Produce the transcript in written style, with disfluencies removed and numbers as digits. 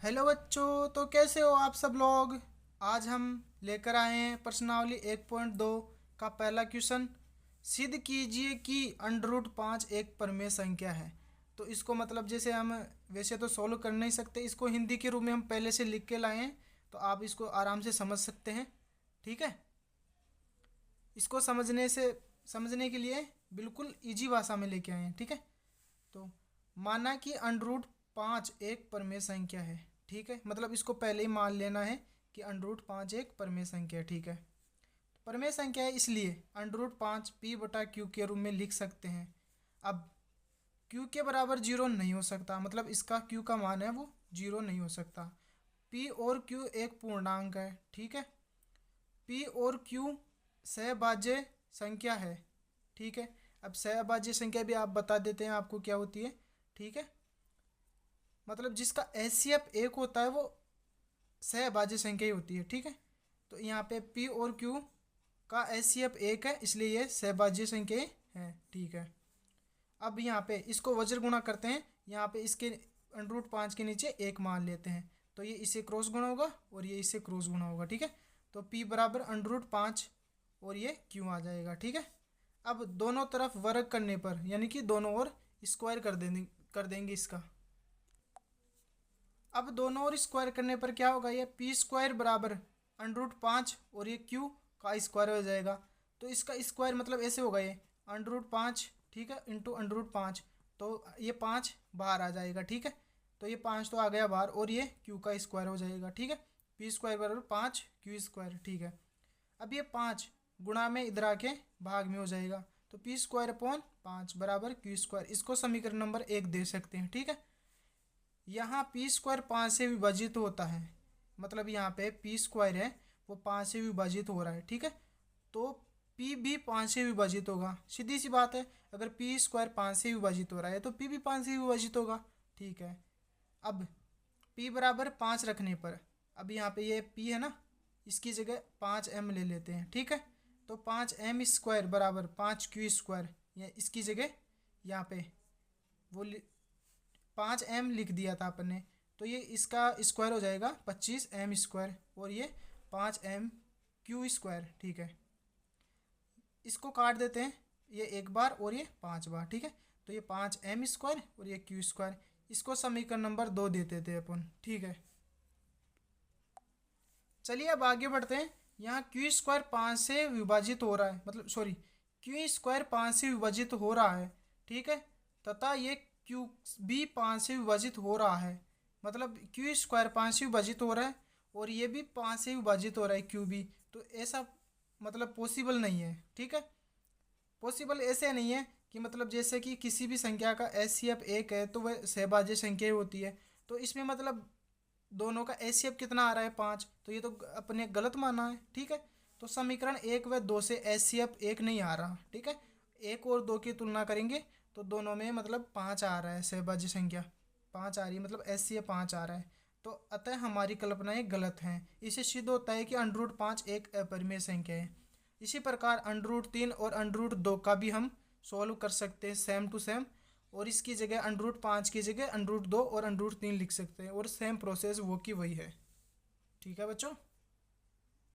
Hello बच्चों, तो कैसे हो आप सब लोग। आज हम लेकर आए हैं प्रश्नावली 1.2 का पहला क्वेश्चन। सिद्ध कीजिए कि अंडर रूट 5 एक परिमेय संख्या है। तो इसको मतलब जैसे हम वैसे तो सॉल्व कर नहीं सकते, इसको हिंदी के रूप में हम पहले से लिख के लाए हैं, तो आप इसको आराम से समझ सकते हैं। ठीक है, इसको समझने के लिए बिल्कुल इजी भाषा में लेके आए हैं। ठीक है, तो माना कि अंडर रूट 5 एक परिमेय संख्या है। ठीक है, मतलब इसको पहले ही मान लेना है कि अंडर रूट 5 एक परिमेय संख्या है। ठीक है, परिमेय संख्या है इसलिए अंडर रूट 5 पी बटा क्यू के रूप में लिख सकते हैं। अब क्यू के बराबर जीरो नहीं हो सकता, मतलब इसका क्यू का मान है वो जीरो नहीं हो सकता। पी और क्यू एक पूर्णांक है। ठीक है, पी और क्यू सहभाज्य संख्या है। ठीक है, अब सहभाज्य संख्या भी आप बता देते हैं आपको क्या होती है। ठीक है, मतलब जिसका एचसीएफ एक होता है वो सहभाज्य संख्या ही होती है। ठीक है, तो यहाँ पे पी और क्यू का एचसीएफ एक है, इसलिए ये सहभाज्य संख्या है। ठीक है, अब यहाँ पे इसको वज्र गुणा करते हैं। यहाँ पे इसके अंडर रूट 5 के नीचे एक मान लेते हैं, तो ये इससे क्रॉस गुणा होगा और ये इससे क्रॉस गुणा होगा। ठीक है, तो पी बराबर अंडर रूट 5 और ये क्यू आ जाएगा। ठीक है, अब दोनों तरफ वर्ग करने पर यानी कि दोनों ओर स्क्वायर कर देंगे इसका। अब दोनों ओर स्क्वायर करने पर क्या होगा, ये पी स्क्वायर बराबर अंडर रूट 5 और ये क्यू का स्क्वायर हो जाएगा। तो इसका स्क्वायर मतलब ऐसे होगा, ये अंडर रूट 5, ठीक है, इंटू अंडर रूट 5, तो ये 5 बाहर आ जाएगा। ठीक है, तो ये 5 तो आ गया बाहर और ये क्यू का स्क्वायर हो जाएगा। ठीक है, पी स्क्वायर बराबर 5 क्यू स्क्वायर। ठीक है, अब ये 5 गुणा में इधर आके भाग में हो जाएगा, तो पी स्क्वायर अपॉन 5 बराबर क्यू स्क्वायर। इसको समीकरण नंबर 1 दे सकते हैं। ठीक है, यहाँ पी स्क्वायर 5 से विभाजित होता है, मतलब यहाँ पे पी स्क्वायर है वो 5 से विभाजित हो रहा है। ठीक है, तो पी भी 5 से विभाजित होगा, सीधी सी बात है। अगर पी स्क्वायर 5 से विभाजित हो रहा है तो पी भी 5 से विभाजित होगा। ठीक है, अब पी बराबर 5 रखने पर, अब यहाँ पे ये पी है ना, इसकी जगह 5m ले लेते हैं। ठीक है, तो 5m स्क्वायर बराबर 5q स्क्वायर, या इसकी जगह यहाँ पे वो 5m लिख दिया था अपन ने, तो ये इसका स्क्वायर हो जाएगा 25m स्क्वायर और ये 5m क्यू स्क्वायर। ठीक है, इसको काट देते हैं, ये एक बार और ये 5 बार। ठीक है, तो ये 5m स्क्वायर और ये क्यू स्क्वायर। इसको समीकरण नंबर 2 देते थे अपन। ठीक है, चलिए अब आगे बढ़ते हैं। यहाँ क्यू स्क्वायर 5 से विभाजित हो रहा है, मतलब सॉरी, क्यू स्क्वायर 5 से विभाजित हो रहा है। ठीक है, तथा ये क्यू भी 5 से विभाजित हो रहा है, मतलब क्यू स्क्वायर 5 से विभाजित हो रहा है और ये भी 5 से विभाजित हो रहा है क्यू भी। तो ऐसा मतलब पॉसिबल नहीं है। ठीक है, पॉसिबल ऐसे नहीं है कि मतलब जैसे कि किसी भी संख्या का एचसीएफ एक है तो वह सहभाज्य संख्या ही होती है। तो इसमें मतलब दोनों का एचसीएफ कितना आ रहा है 5, तो ये तो अपने गलत माना है। ठीक है, तो समीकरण 1 व 2 से एचसीएफ एक नहीं आ रहा। ठीक है, 1 और 2 की तुलना करेंगे तो दोनों में मतलब 5 आ रहा है, सहभाज्य संख्या 5 आ रही है, मतलब एचसीएफ 5 आ रहा है। तो अतः हमारी कल्पनाएं गलत हैं। इससे सिद्ध होता है कि अंडर रूट 5 एक अपरिमेय संख्या है। इसी प्रकार अंडर रूट 3 और अंडर रूट 2 का भी हम सॉल्व कर सकते हैं सेम टू सेम, और इसकी जगह अंडर रूट 5 की जगह अंडर रूट 2 और अंडर रूट 3 लिख सकते हैं, और सेम प्रोसेस वो की वही है। ठीक है बच्चों।